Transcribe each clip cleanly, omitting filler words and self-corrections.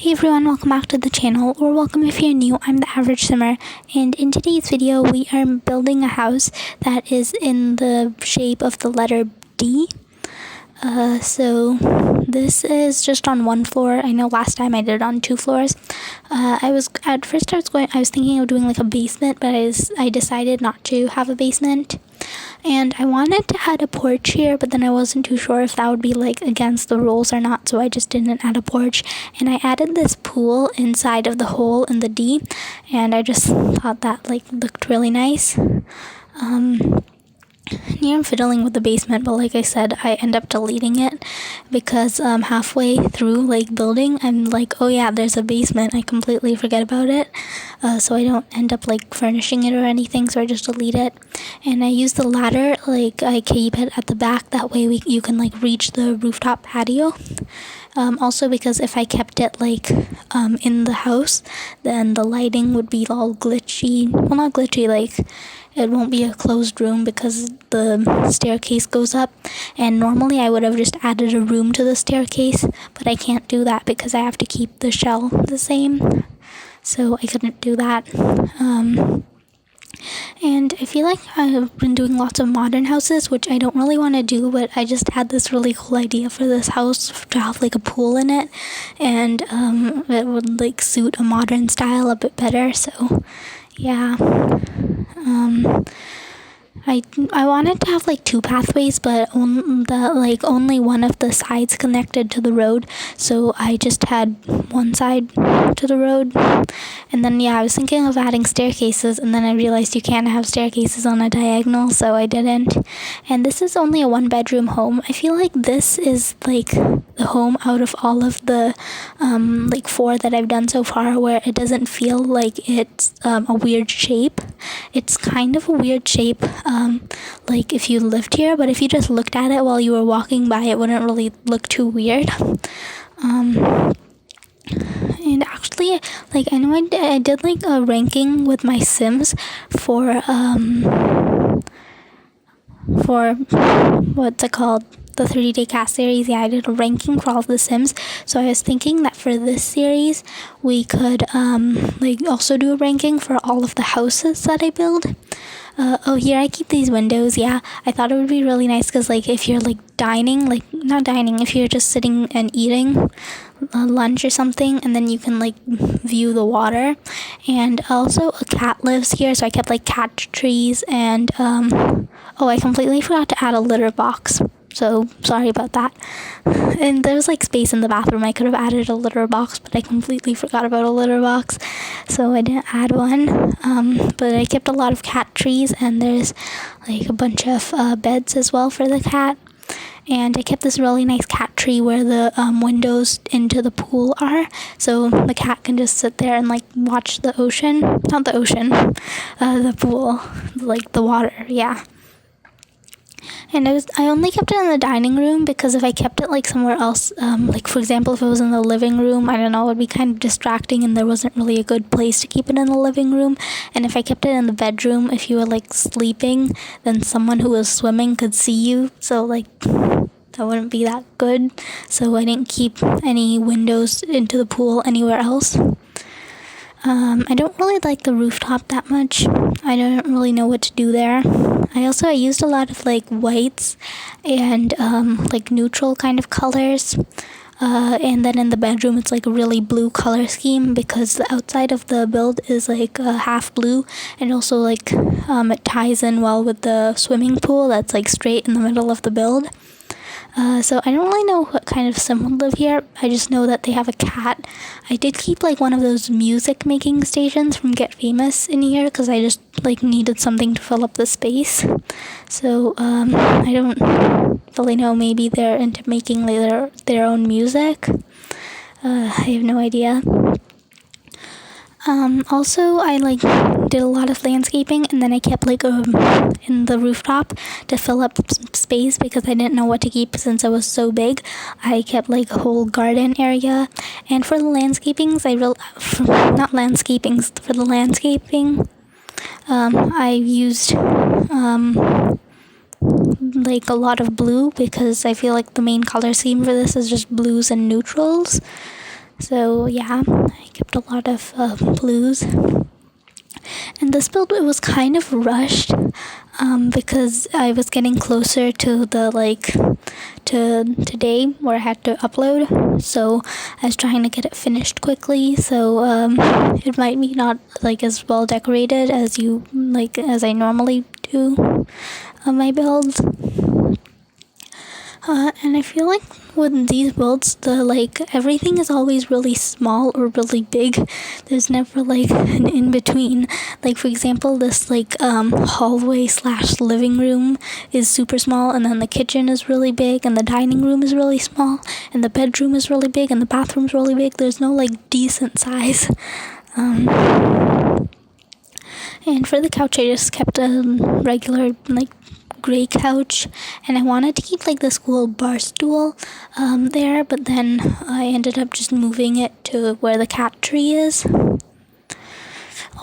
Hey everyone, welcome back to the channel, or welcome if you're new. I'm the Average Simmer, and in today's video we are building a house that is in the shape of the letter D. So this is just on one floor. I know last time I did it on 2 floors. I was thinking of doing like a basement, but I decided not to have a basement. And I wanted to add a porch here, but then I wasn't too sure if that would be like against the rules or not, so I just didn't add a porch. And I added this pool inside of the hole in the D, and I just thought that like looked really nice. Here I'm fiddling with the basement, but like I said, I end up deleting it because halfway through like building, I'm like, oh yeah, there's a basement. I completely forget about it, so I don't end up like furnishing it or anything, so I just delete it. And I use the ladder, like I keep it at the back, that way you can like reach the rooftop patio. Also because if I kept it like in the house, then the lighting would be all glitchy. Well, not glitchy, like it won't be a closed room because the staircase goes up, and normally I would have just added a room to the staircase, but I can't do that because I have to keep the shell the same, so I couldn't do that. And I feel like I've been doing lots of modern houses, which I don't really want to do, but I just had this really cool idea for this house to have like a pool in it, and it would like suit a modern style a bit better, so yeah. I wanted to have like 2 pathways, but only one of the sides connected to the road, so I just had one side to the road. And then I was thinking of adding staircases, and then I realized you can't have staircases on a diagonal, so I didn't. And this is only a 1-bedroom home. I feel like this is like the home out of all of the like 4 that I've done so far where it doesn't feel like it's a weird shape. It's kind of a weird shape like if you lived here, but if you just looked at it while you were walking by, it wouldn't really look too weird. And actually, like I know I did like a ranking with my Sims for what's it called, the 30-day cast series. I did a ranking for all of the Sims, so I was thinking that for this series we could like also do a ranking for all of the houses that I build. Here I keep these windows. I thought it would be really nice because like if you're like dining, like not dining, if you're just sitting and eating lunch or something, and then you can like view the water. And also a cat lives here, so I kept like cat trees. And I completely forgot to add a litter box, so sorry about that. And there was like space in the bathroom. I could have added a litter box, but I completely forgot about a litter box, so I didn't add one. But I kept a lot of cat trees, and there's like a bunch of beds as well for the cat. And I kept this really nice cat tree where the windows into the pool are, so the cat can just sit there and like watch the ocean. Not the ocean, the pool, like the water, And I only kept it in the dining room because if I kept it like somewhere else, like for example if it was in the living room, I don't know, it would be kind of distracting, and there wasn't really a good place to keep it in the living room. And if I kept it in the bedroom, if you were like sleeping, then someone who was swimming could see you, so like that wouldn't be that good. So I didn't keep any windows into the pool anywhere else. I don't really like the rooftop that much. I don't really know what to do there. I used a lot of like whites and like neutral kind of colors. And then in the bedroom it's like a really blue color scheme because the outside of the build is like half blue, and also like it ties in well with the swimming pool that's like straight in the middle of the build. So I don't really know what kind of sim would live here. I just know that they have a cat. I did keep like one of those music making stations from Get Famous in here because I just like needed something to fill up the space. So I don't really know, maybe they're into making their own music. I have no idea. Also, I like did a lot of landscaping, and then I kept like in the rooftop to fill up space because I didn't know what to keep since it was so big. I kept like a whole garden area, and for the landscaping, I used like a lot of blue because I feel like the main color scheme for this is just blues and neutrals. So yeah, I kept a lot of blues. And this build, it was kind of rushed because I was getting closer to the to today where I had to upload, so I was trying to get it finished quickly. So it might be not like as well decorated as as I normally do on my builds. And I feel like with these builds, everything is always really small or really big. There's never like an in between. Like for example, this hallway / living room is super small, and then the kitchen is really big, and the dining room is really small, and the bedroom is really big, and the bathroom's really big. There's no like decent size. And for the couch, I just kept a regular gray couch, and I wanted to keep like this cool bar stool there, but then I ended up just moving it to where the cat tree is.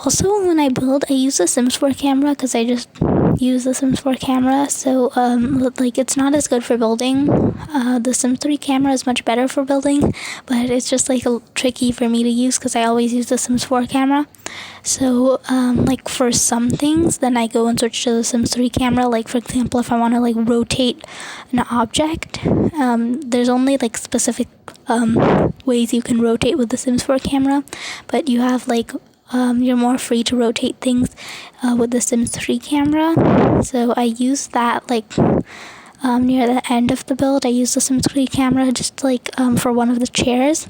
Also, when I build, I use the Sims 4 camera because I just use the Sims 4 camera, so it's not as good for building. The Sims 3 camera is much better for building, but it's just tricky for me to use because I always use the Sims 4 camera. So for some things, then I go and switch to the Sims 3 camera. Like for example, if I want to rotate an object, there's only specific ways you can rotate with the Sims 4 camera, but you have you're more free to rotate things with the Sims 3 camera. So I use that near the end of the build. I use the Sims 3 camera just for one of the chairs.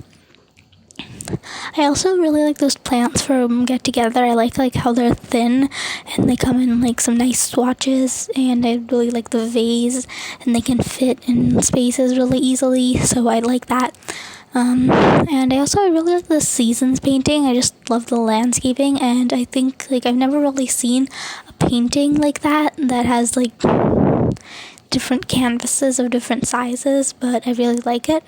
I also really like those plants from Get Together. I like how they're thin and they come in some nice swatches, and I really like the vase, and they can fit in spaces really easily, so I like that. And I really like the seasons painting. I just love the landscaping, and I think I've never really seen a painting like that has different canvases of different sizes, but I really like it.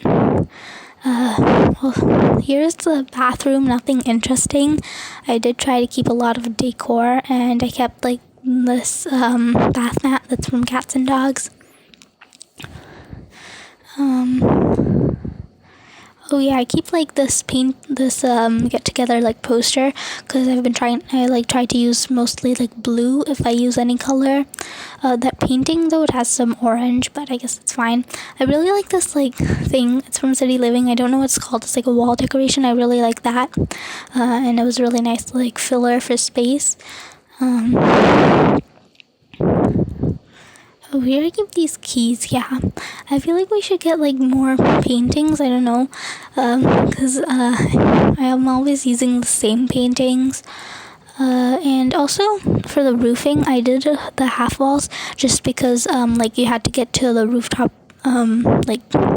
Well, here's the bathroom. Nothing interesting. I did try to keep a lot of decor, and I kept this bath mat that's from Cats and Dogs. Oh yeah, I keep this get together poster because I've been I try to use mostly blue if I use any color. That painting though, it has some orange, but I guess it's fine. I really like this thing. It's from City Living. I don't know what it's called. It's a wall decoration. I really like that. And it was really nice filler for space. Oh, here I keep these keys. Yeah, I feel we should get more paintings. I don't know, because I am always using the same paintings. And also for the roofing, I did the half walls just because you had to get to the rooftop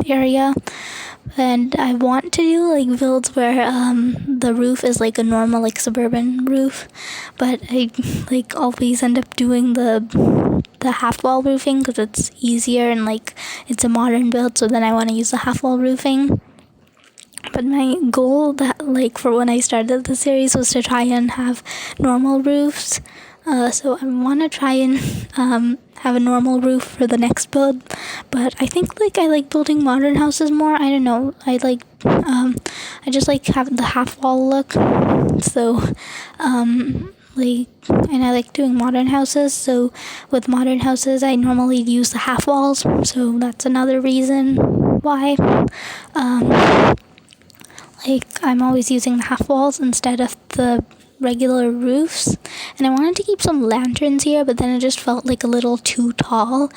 area. And I want to do builds where the roof is a normal suburban roof, but I always end up doing the half wall roofing because it's easier and it's a modern build. So then I want to use the half wall roofing. But my goal for when I started the series was to try and have normal roofs. So I want to try and have a normal roof for the next build, but I think I like building modern houses more. I don't know, I just have the half wall look. So and I like doing modern houses. So with modern houses, I normally use the half walls. So that's another reason why I'm always using the half walls instead of the regular roofs. And I wanted to keep some lanterns here, but then it just felt a little too tall,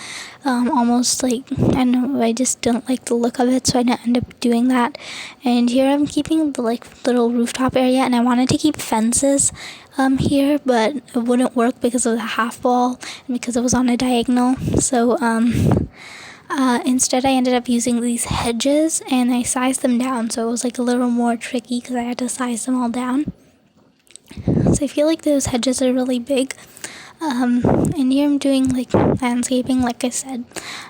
almost I don't know, I just didn't like the look of it, so I didn't end up doing that. And here I'm keeping the little rooftop area, and I wanted to keep fences here, but it wouldn't work because of the half wall and because it was on a diagonal. So instead I ended up using these hedges, and I sized them down, so it was a little more tricky because I had to size them all down. So I feel those hedges are really big. And here I'm doing landscaping. Like I said,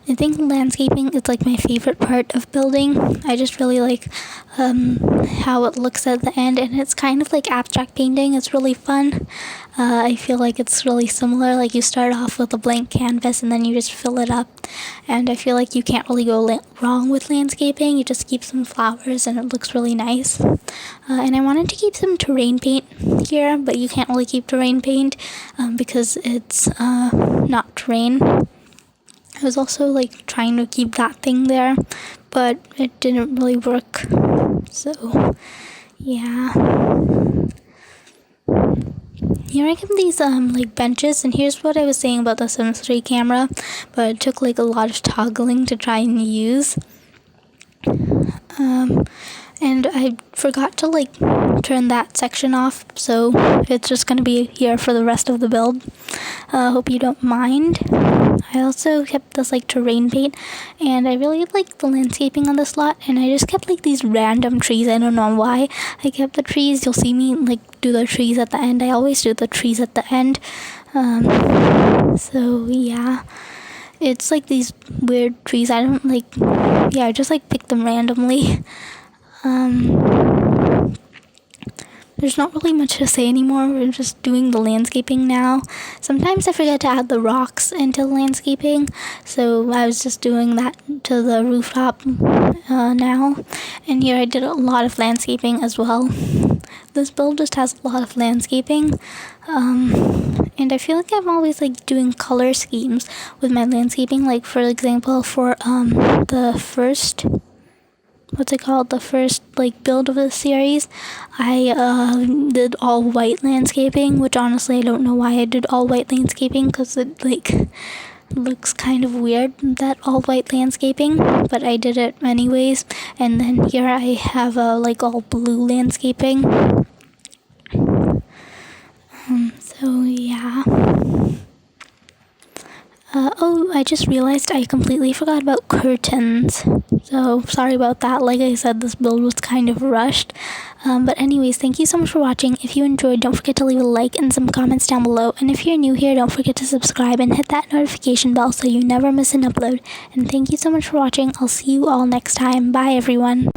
I think landscaping is my favorite part of building. I just really like how it looks at the end, and it's kind of abstract painting. It's really fun. I feel like it's really similar. Like you start off with a blank canvas and then you just fill it up. And I feel like you can't really go wrong with landscaping. You just keep some flowers and it looks really nice. And I wanted to keep some terrain paint here, but you can't really keep terrain paint because it's not terrain. I was also like trying to keep that thing there, but it didn't really work. So yeah. Here I have these like benches, and here's what I was saying about the Sims 3 camera, but it took like a lot of toggling to try and use. And I forgot to like turn that section off, so it's just gonna be here for the rest of the build. Hope you don't mind. I also kept this like terrain paint, and I really like the landscaping on this lot, and I just kept like these random trees. I don't know why I kept the trees. You'll see me like do the trees at the end. I always do the trees at the end. So yeah, it's like these weird trees. I don't like, yeah, I just like pick them randomly. There's not really much to say anymore. We're just doing the landscaping now. Sometimes I forget to add the rocks into the landscaping, so I was just doing that to the rooftop now. And here I did a lot of landscaping as well. This build just has a lot of landscaping. And I feel like I'm always like doing color schemes with my landscaping. Like for example, for the first like build of the series, I did all white landscaping, which honestly I don't know why I did all white landscaping, because it like looks kind of weird, that all white landscaping, but I did it anyways. And then here I have like all blue landscaping. So yeah. Oh, I just realized I completely forgot about curtains. So sorry about that. Like I said, this build was kind of rushed. But anyways, thank you so much for watching. If you enjoyed, don't forget to leave a like and some comments down below. And if you're new here, don't forget to subscribe and hit that notification bell so you never miss an upload. And thank you so much for watching. I'll see you all next time. Bye, everyone.